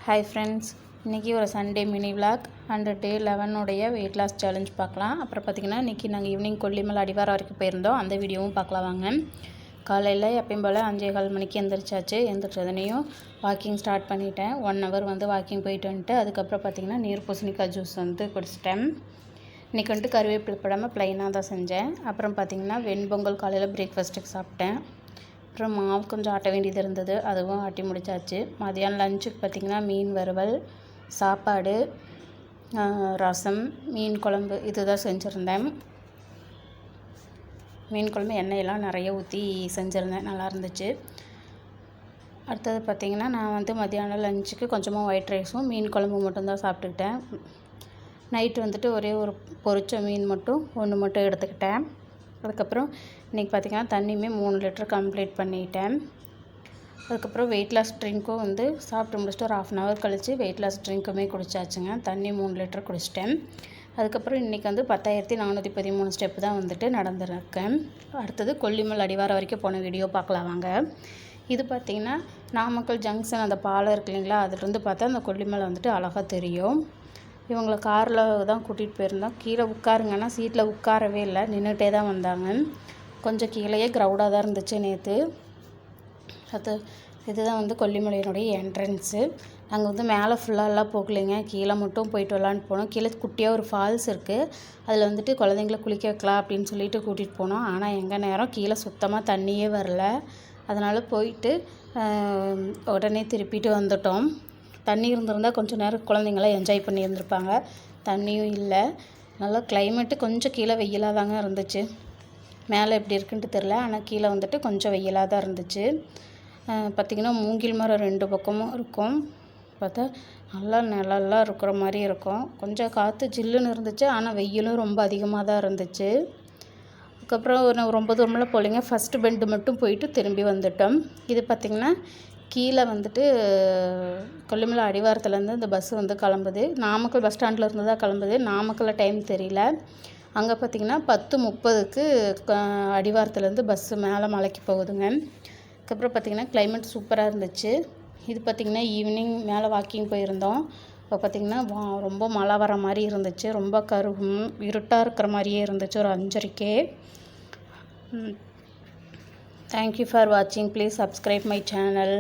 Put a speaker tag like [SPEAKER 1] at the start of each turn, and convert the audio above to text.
[SPEAKER 1] Hi friends, இன்றைக்கி ஒரு Sunday mini vlog and day 11 weight loss challenge பார்க்கலாம். அப்புறம் பார்த்திங்கன்னா இன்றைக்கி நாங்கள் ஈவினிங் கொல்லிமலை அடிவாரம் வரைக்கும் போயிருந்தோம். அந்த வீடியோவும் பார்க்கலாம் வாங்க. காலையில் எப்பயும் போல் 5:15 மணிக்கு எழுந்திரிச்சாச்சு. எழுந்திரிச்சதுனையும் வாக்கிங் ஸ்டார்ட் பண்ணிட்டேன். 1 hour வாக்கிங் போயிட்டு வந்துட்டு அதுக்கப்புறம் பார்த்திங்கன்னா நீர் பூசணிக்காய் ஜூஸ் குடிச்சிட்டேன். இன்றைக்கி கருவேப்பிலை படாமல் ப்ளைனாக தான் செஞ்சேன். அப்புறம் பார்த்திங்கன்னா வெண்பொங்கல் காலையில் பிரேக்ஃபாஸ்ட்டுக்கு சாப்பிட்டேன். அப்புறம் மாவு கொஞ்சம் ஆட்ட வேண்டியது இருந்தது, அதுவும் ஆட்டி முடிச்சாச்சு. மதியானம் லஞ்சுக்கு பார்த்திங்கன்னா மீன் வறுவல், சாப்பாடு, ரசம், மீன் குழம்பு இது தான் செஞ்சுருந்தேன். மீன் குழம்பு எண்ணெயெல்லாம் நிறைய ஊற்றி செஞ்சுருந்தேன், நல்லா இருந்துச்சு. அடுத்தது பார்த்திங்கன்னா நான் மதியானம் லஞ்சுக்கு கொஞ்சமாக ஒயிட் ரைஸும் மீன் குழம்பு மட்டும்தான் சாப்பிட்டுக்கிட்டேன். நைட்டு ஒரே ஒரு பொரிச்ச மீன் மட்டும் ஒன்று மட்டும் எடுத்துக்கிட்டேன். அதுக்கப்புறம் இன்றைக்கி பார்த்திங்கன்னா தண்ணியுமே 3 லிட்டர் கம்ப்ளீட் பண்ணிட்டேன். அதுக்கப்புறம் வெயிட் லாஸ் ட்ரிங்க்கும் சாப்பிட்டு முடிச்சுட்டு ஒரு 1/2 hour கழித்து வெயிட் லாஸ் ட்ரிங்க்குமே குடிச்சாச்சுங்க. தண்ணி 3 லிட்டர் குடிச்சிட்டேன். அதுக்கப்புறம் இன்றைக்கி 10,413 ஸ்டெப்பு தான் நடந்திருக்கேன். அடுத்தது கொல்லிமலை அடிவாரம் வரைக்கும் போன வீடியோ பார்க்கலாம் வாங்க. இது பார்த்திங்கன்னா நாமக்கல் ஜங்ஷன் அந்த பாலம் இருக்கு இல்லைங்களா, அதுலேருந்து பார்த்தா அந்த கொல்லிமலை அழகாக தெரியும். இவங்களை காரில் தான் கூட்டிகிட்டு போயிருந்தோம். கீழே உட்காருங்கன்னா சீட்டில் உட்காரவே இல்லை, நின்றுட்டே தான் வந்தாங்க. கொஞ்சம் கீழேயே க்ரௌடாக தான் இருந்துச்சு நேற்று. இதுதான் கொல்லிமலையினுடைய என்ட்ரன்ஸு. நாங்கள் மேலே ஃபுல்லாலாம் போகலைங்க, கீழே மட்டும் போயிட்டு வரலான்னு போனோம். கீழே குட்டியாக ஒரு ஃபால்ஸ் இருக்குது, அதில் குழந்தைங்கள குளிக்க வைக்கலாம் அப்படின்னு சொல்லிட்டு கூட்டிகிட்டு போனோம். ஆனால் எங்கள் நேரம் கீழே சுத்தமாக தண்ணியே வரல. அதனால் போயிட்டு உடனே திருப்பிட்டு வந்துட்டோம். தண்ணி இருந்திருந்தால் கொஞ்சம் நேரம் குழந்தைங்களாம் என்ஜாய் பண்ணி இருந்திருப்பாங்க. தண்ணியும் இல்லை. நல்லா கிளைமேட்டு கொஞ்சம் கீழே வெயிலாக தாங்க இருந்துச்சு. மேலே எப்படி இருக்குன்ட்டு தெரில, ஆனால் கீழே கொஞ்சம் வெயிலாக தான் இருந்துச்சு. பார்த்திங்கன்னா மூங்கில் மரம் 2 பக்கமும் இருக்கும். பார்த்தா நல்லா நிழல்லாம் இருக்கிற மாதிரி இருக்கும். கொஞ்சம் காற்று ஜில்லுன்னு இருந்துச்சு, ஆனால் வெயிலும் ரொம்ப அதிகமாக தான் இருந்துச்சு. அதுக்கப்புறம் ரொம்ப தூரமெல்லாம் போகலைங்க, ஃபஸ்ட்டு பெண்டு மட்டும் போயிட்டு திரும்பி வந்துட்டோம். இது பார்த்திங்கன்னா கீழே கொல்லிமலை அடிவாரத்துலேருந்து இந்த பஸ்ஸு கிளம்புது. நாமக்கல் பஸ் ஸ்டாண்டில் இருந்து தான் கிளம்புது. நாமக்கல்ல டைம் தெரியல. அங்கே பார்த்திங்கன்னா 10:30க்கு அடிவாரத்துலேருந்து பஸ்ஸு மேலே மலைக்கு போகுதுங்க. அதுக்கப்புறம் பார்த்திங்கன்னா கிளைமேட் சூப்பராக இருந்துச்சு. இது பார்த்திங்கன்னா ஈவினிங் மேலே வாக்கிங் போயிருந்தோம். இப்போ பார்த்திங்கன்னா ரொம்ப மழை வர மாதிரி இருந்துச்சு. ரொம்ப இருட்டாக இருக்கிற மாதிரியே இருந்துச்சு ஒரு 5:30க்கே. Thank you for watching. Please subscribe my channel.